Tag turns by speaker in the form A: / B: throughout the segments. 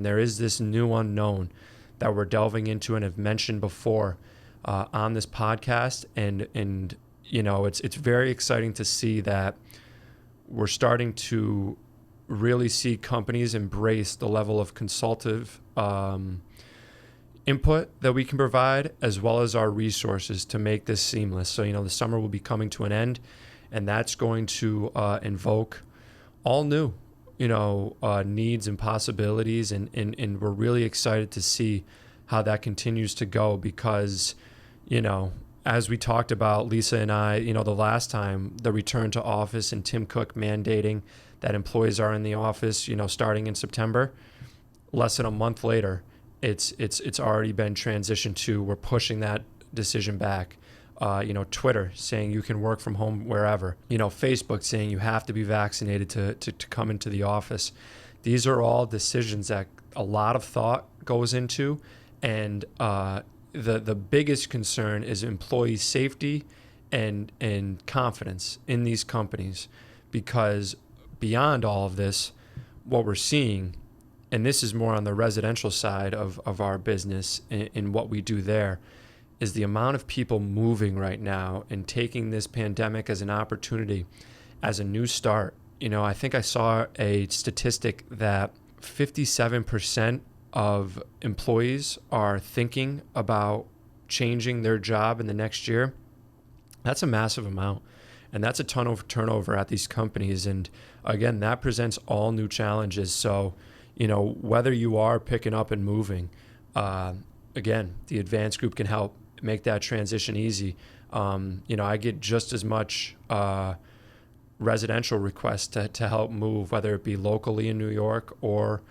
A: There is this new unknown that we're delving into and have mentioned before on this podcast, and you know, it's very exciting to see that we're starting to really see companies embrace the level of consultative input that we can provide, as well as our resources to make this seamless. So, you know, the summer will be coming to an end, and that's going to invoke all new, you know, needs and possibilities. And we're really excited to see how that continues to go because, you know, as we talked about, Lisa and I, you know, the last time, the return to office and Tim Cook mandating that employees are in the office, you know, starting in September, less than a month later, it's already been transitioned to, we're pushing that decision back. You know, Twitter saying you can work from home wherever. You know, Facebook saying you have to be vaccinated to come into the office. These are all decisions that a lot of thought goes into, and the biggest concern is employee safety and confidence in these companies, because beyond all of this, what we're seeing, and this is more on the residential side of our business in what we do there, is the amount of people moving right now and taking this pandemic as an opportunity, as a new start. You know, I think I saw a statistic that 57% of employees are thinking about changing their job in the next year. That's a massive amount. And that's a ton of turnover at these companies. And again, that presents all new challenges. So, you know, whether you are picking up and moving, again, the advanced group can help make that transition easy. You know, I get just as much residential requests to help move, whether it be locally in New York or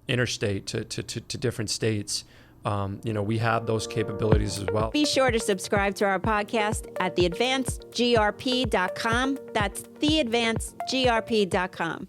A: interstate to different states. You know, we have those capabilities as well.
B: Be sure to subscribe to our podcast at theadvancedgrp.com. That's theadvancedgrp.com.